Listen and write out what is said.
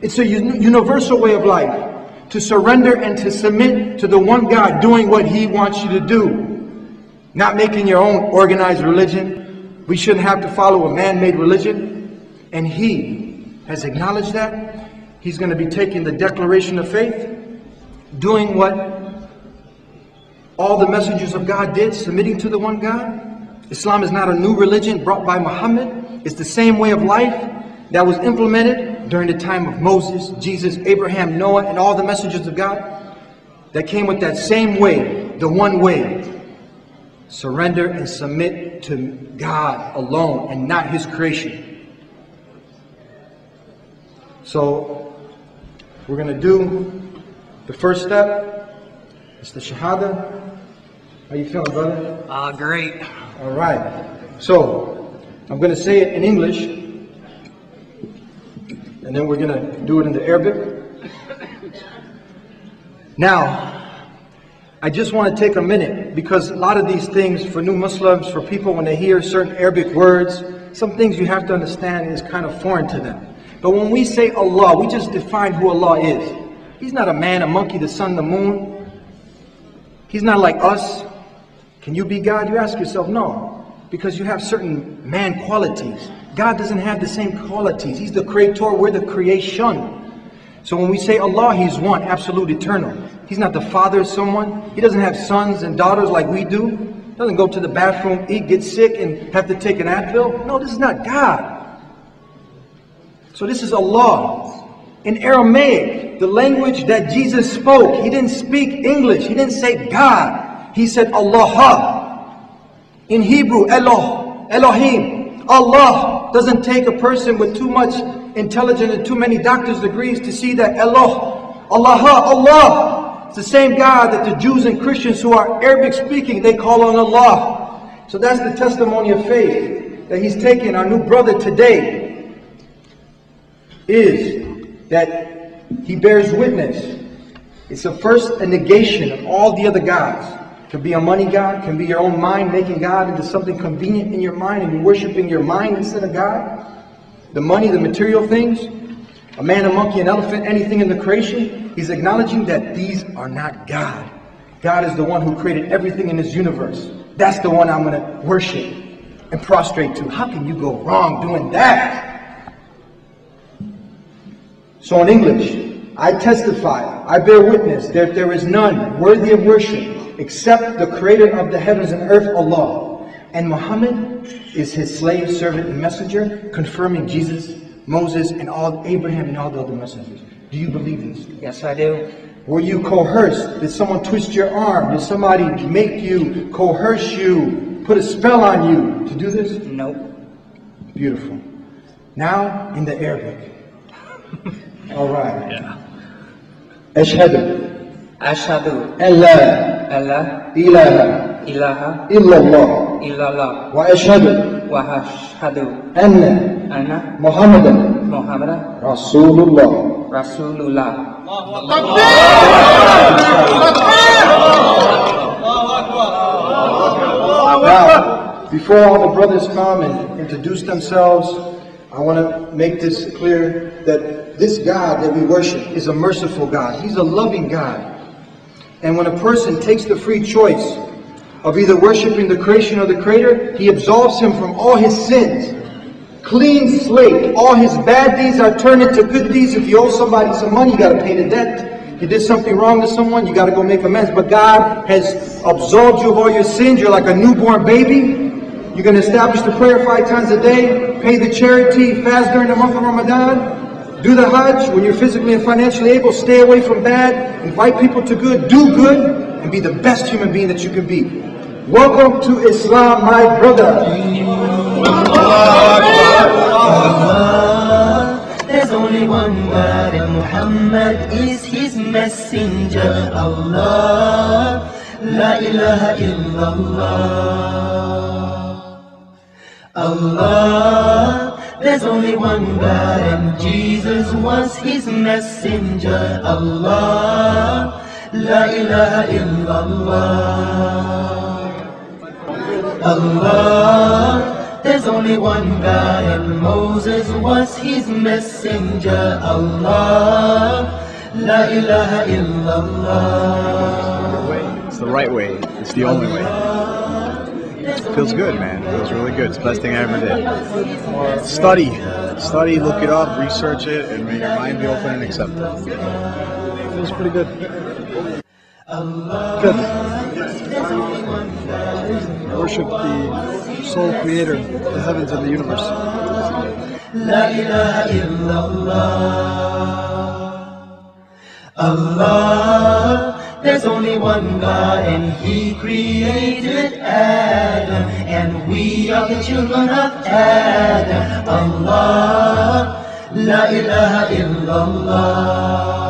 It's a universal way of life. To surrender and to submit to the one God, doing what He wants you to do. Not making your own organized religion. We shouldn't have to follow a man-made religion. And He has acknowledged that. He's going to be taking the declaration of faith, doing what all the messengers of God did, submitting to the one God. Islam is not a new religion brought by Muhammad. It's the same way of life that was implemented during the time of Moses, Jesus, Abraham, Noah, and all the messengers of God that came with that same way, the one way. Surrender and submit to God alone and not His creation. So we're going to do the first step. It's the Shahada. How you feeling, brother? Great. All right. So I'm going to say it in English, and then we're going to do it in the Arabic. Now, I just want to take a minute, because a lot of these things for new Muslims, for people when they hear certain Arabic words, some things you have to understand is kind of foreign to them. But when we say Allah, we just define who Allah is. He's not a man, a monkey, the sun, the moon. He's not like us. Can you be God? You ask yourself, no. Because you have certain man qualities. God doesn't have the same qualities. He's the creator, we're the creation. So when we say Allah, He's one, absolute, eternal. He's not the father of someone. He doesn't have sons and daughters like we do. He doesn't go to the bathroom, eat, get sick, and have to take an Advil. No, this is not God. So this is Allah. In Aramaic, the language that Jesus spoke, He didn't speak English. He didn't say God. He said Allah. In Hebrew, Eloh, Elohim. Allah doesn't take a person with too much intelligence and too many doctor's degrees to see that Eloh, Allah, Allah. It's the same God that the Jews and Christians who are Arabic speaking, they call on Allah. So that's the testimony of faith that He's taken. Our new brother today is that he bears witness. It's a negation of all the other gods. It can be a money god, can be your own mind making God into something convenient in your mind and you're worshiping your mind instead of God. The money, the material things, a man, a monkey, an elephant, anything in the creation. He's acknowledging that these are not God. God is the one who created everything in this universe. That's the one I'm going to worship and prostrate to. How can you go wrong doing that? So in English, I testify, I bear witness that there is none worthy of worship except the creator of the heavens and earth, Allah. And Muhammad is His slave, servant, and messenger, confirming Jesus, Moses, and Abraham and all the other messengers. Do you believe this? Yes, I do. Were you coerced? Did someone twist your arm? Did somebody make you, coerce you, put a spell on you to do this? Nope. Beautiful. Now in the Arabic. All right. Yeah. Ashhadu. Ashhadu. Allah. Allah. Ilaha. Ilaha. Illallah. Illallah. Wa ashhadu. Wa ashhadu. Anna. Anna. Muhammadan. Muhammadan. Rasulullah. Rasulullah. Now, before all the brothers come and introduce themselves, I want to make this clear that this God that we worship is a merciful God. He's a loving God. And when a person takes the free choice of either worshiping the creation or the creator, He absolves him from all his sins. Clean slate. All his bad deeds are turned into good deeds. If you owe somebody some money, you got to pay the debt. You did something wrong to someone, you got to go make amends. But God has absolved you of all your sins. You're like a newborn baby. You're going to establish the prayer 5 times a day, pay the charity, fast during the month of Ramadan, do the Hajj when you're physically and financially able, stay away from bad, invite people to good, do good, and be the best human being that you can be. Welcome to Islam, my brother. There's only one God and Muhammad is His messenger. Allah, La ilaha illallah. Allah, there's only one God and Jesus was His messenger. Allah, La ilaha illallah. Allah, there's only one God, and Moses was his messenger. Allah, la ilaha illallah. It's the right way. It's the only way. It feels good, man. It feels really good. It's the best thing I ever did. Study, look it up, research it, and may your mind be open and accept it. It feels pretty good. Good. Worship the sole creator, the heavens and the universe. La ilaha illallah. Allah, there's only one God, and He created Adam, and we are the children of Adam. Allah, la ilaha illallah.